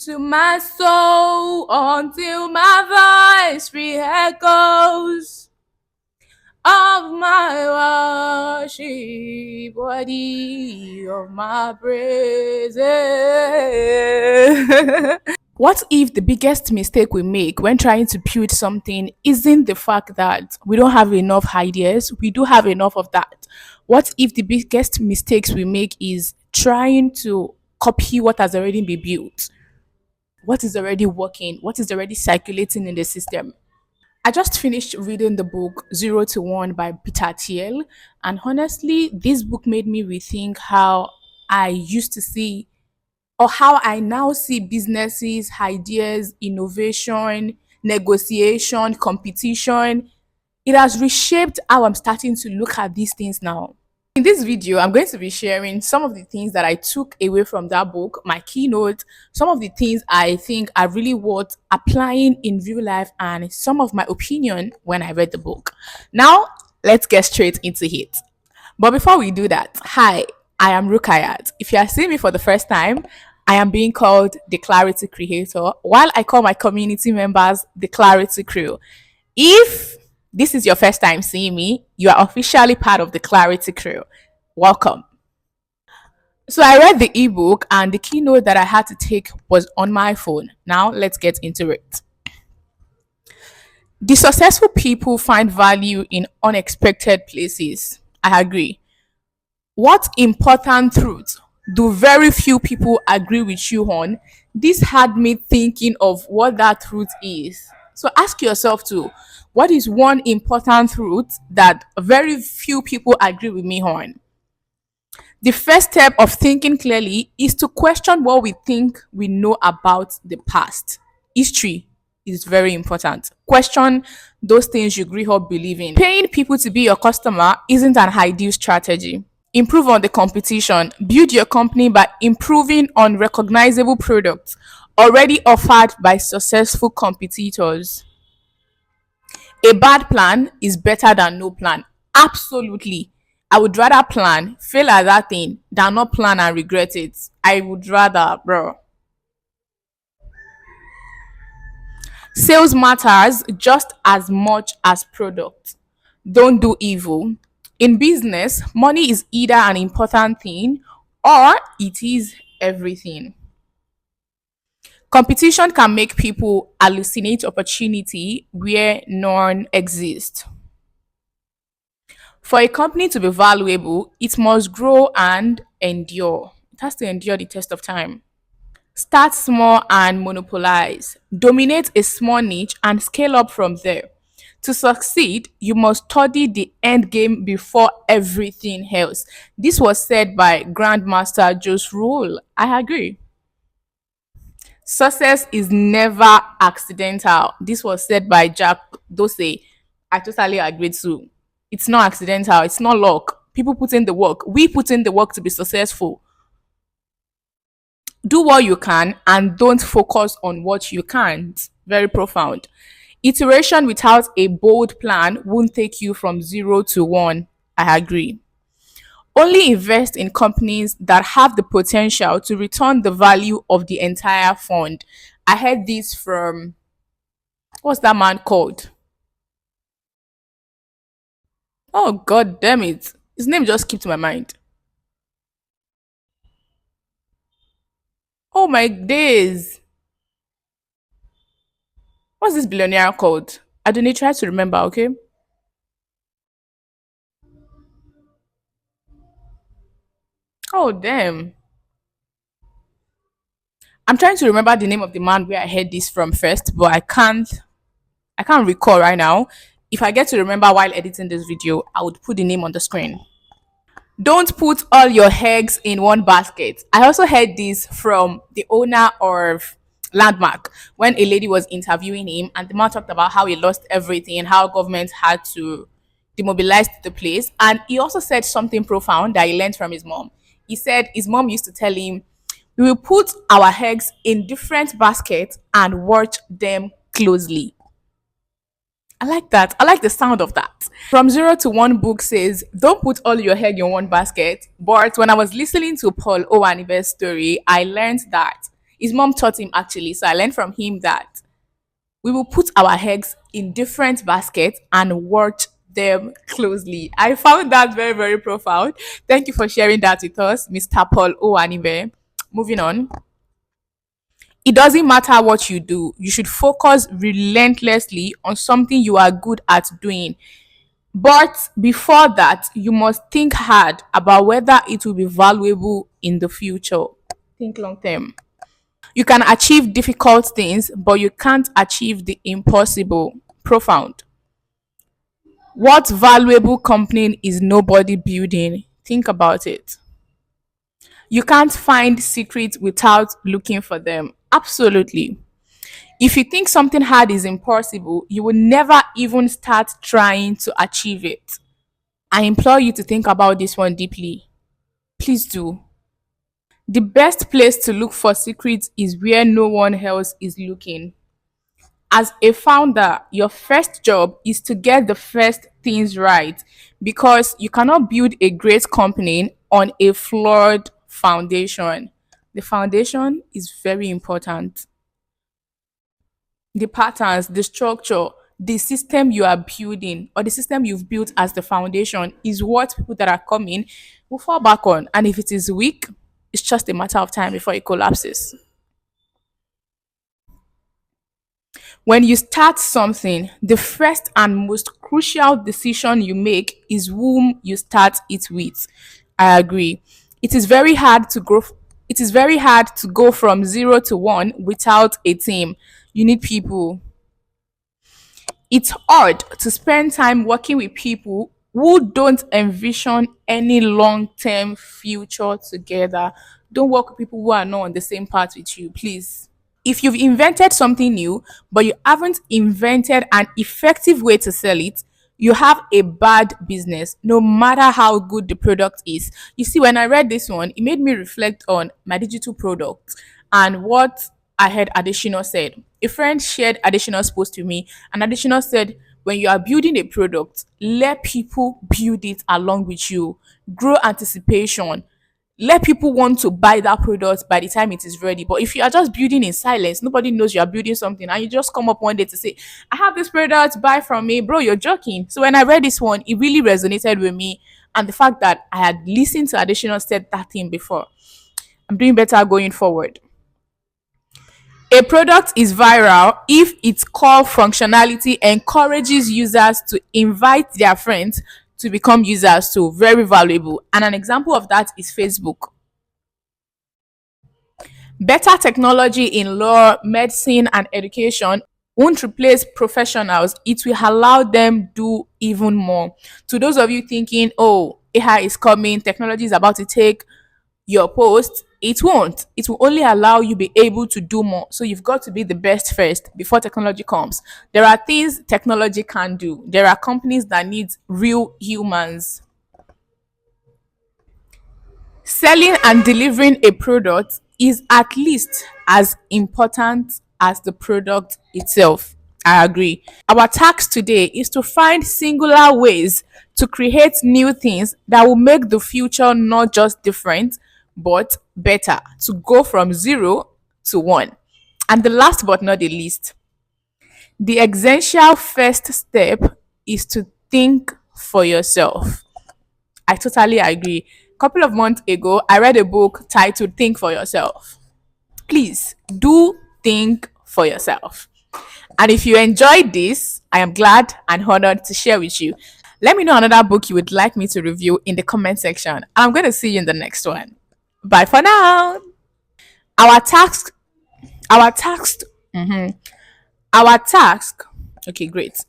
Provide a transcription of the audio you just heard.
to my soul until my voice re-echoes of my worship, worthy of my praises. What if the biggest mistake we make when trying to build something isn't the fact that we don't have enough ideas? We do have enough of that. What if the biggest mistakes we make is trying to copy what has already been built? What is already working? What is already circulating in the system? I just finished reading the book Zero to One by Peter Thiel, and honestly, this book made me rethink how I used to see or how I now see businesses, ideas, innovation, negotiation, competition. It has reshaped how I'm starting to look at these things now. In this video, I'm going to be sharing some of the things that I took away from that book, my keynote, some of the things I think are really worth applying in real life, and some of my opinion when I read the book. Now, let's get straight into it. But before we do that, hi, I am Rukayat. If you are seeing me for the first time, I am being called the Clarity Creator, while I call my community members the Clarity Crew. If this is your first time seeing me, you are officially part of the Clarity Crew. Welcome. So I read the ebook and the keynote that I had to take was on my phone. Now let's get into it. The successful people find value in unexpected places. I agree. What important truth do very few people agree with you on? This had me thinking of what that truth is. So ask yourself too, what is one important truth that very few people agree with me on? The first step of thinking clearly is to question what we think we know about the past. History is very important. Question those things you grew up believing. Paying people to be your customer isn't an ideal strategy. Improve on the competition. Build your company by improving on recognizable products already offered by successful competitors. A bad plan is better than no plan. Absolutely. I would rather plan, fail at that thing, than not plan and regret it. I would rather, bro. Sales matters just as much as product. Don't do evil. In business, money is either an important thing or it is everything. Competition can make people hallucinate opportunity where none exists. For a company to be valuable, it must grow and endure. It has to endure the test of time. Start small and monopolize. Dominate a small niche and scale up from there. To succeed, you must study the end game before everything else. This was said by Grandmaster Jos Rule. I agree. Success is never accidental. This was said by Jack Dorsey. I totally agree too. It's not accidental. It's not luck. People put in the work. We put in the work to be successful. Do what you can and don't focus on what you can't. Very profound. Iteration without a bold plan won't take you from zero to one. I agree. Only invest in companies that have the potential to return the value of the entire fund. I heard this from, what's that man called? Oh, god damn it. His name just skipped my mind. Oh my days. What's this billionaire called? I don't need try to remember, okay? Oh damn. I'm trying to remember the name of the man where I heard this from first, but I can't recall right now. If I get to remember while editing this video, I would put the name on the screen. Don't put all your eggs in one basket. I also heard this from the owner of Landmark when a lady was interviewing him, and the man talked about how he lost everything and how government had to demobilize the place. And he also said something profound that he learned from his mom. He said his mom used to tell him, "We will put our eggs in different baskets and watch them closely." I like that. I like the sound of that. From Zero to One book says, don't put all your egg in one basket. But when I was listening to Paul Owanibe's story, I learned that His mom taught him actually. So I learned from him that we will put our eggs in different baskets and watch them closely. I found that very, very profound. Thank you for sharing that with us, Mr. Paul Oanibe. Moving on. It doesn't matter what you do, you should focus relentlessly on something you are good at doing. But before that, you must think hard about whether it will be valuable in the future. Think long term. You can achieve difficult things, but you can't achieve the impossible. Profound. What valuable company is nobody building? Think about it. You can't find secrets without looking for them. Absolutely. If you think something hard is impossible, you will never even start trying to achieve it. I implore you to think about this one deeply. Please do. The best place to look for secrets is where no one else is looking. As a founder, your first job is to get the first things right because you cannot build a great company on a flawed foundation. The foundation is very important. The patterns, the structure, the system you are building or the system you've built as the foundation is what people that are coming will fall back on. And if it is weak, it's just a matter of time before it collapses. When you start something, the first and most crucial decision you make is whom you start it with. I agree. It is very hard to grow. It is very hard to go from 0 to 1 without a team. You need people. It's hard to spend time working with people who don't envision any long-term future together. Don't work with people who are not on the same path with you, please. If you've invented something new, but you haven't invented an effective way to sell it, you have a bad business, no matter how good the product is. You see, when I read this one, it made me reflect on my digital product and what I heard Additional said. A friend shared Additional's post to me, and Additional said, when you are building a product, let people build it along with you. Grow anticipation, let people want to buy that product by the time it is ready. But if you are just building in silence, nobody knows you are building something, and you just come up one day to say, I have this product, buy from me, bro, you're joking. So when I read this one, it really resonated with me. And the fact that I had listened to Additional said that thing before, I'm doing better going forward. A product is viral if its core functionality encourages users to invite their friends to become users too. Very valuable. And an example of that is Facebook. Better technology in law, medicine, and education won't replace professionals. It will allow them do even more. To those of you thinking, oh, AI is coming, technology is about to take your post, it won't. It will only allow you be able to do more. So you've got to be the best first before technology comes. There are things technology can do. There are companies that need real humans. Selling and delivering a product is at least as important as the product itself. I agree. Our task today is to find singular ways to create new things that will make the future not just different, but better, to go from 0 to 1. And the last but not the least, the essential first step is to think for yourself. I totally agree. A couple of months ago, I read a book titled Think for Yourself. Please do think for yourself. And if you enjoyed this, I am glad and honored to share with you. Let me know another book you would like me to review in the comment section. I'm going to see you in the next one. Bye for now. Our task, our task, our task. Okay, great.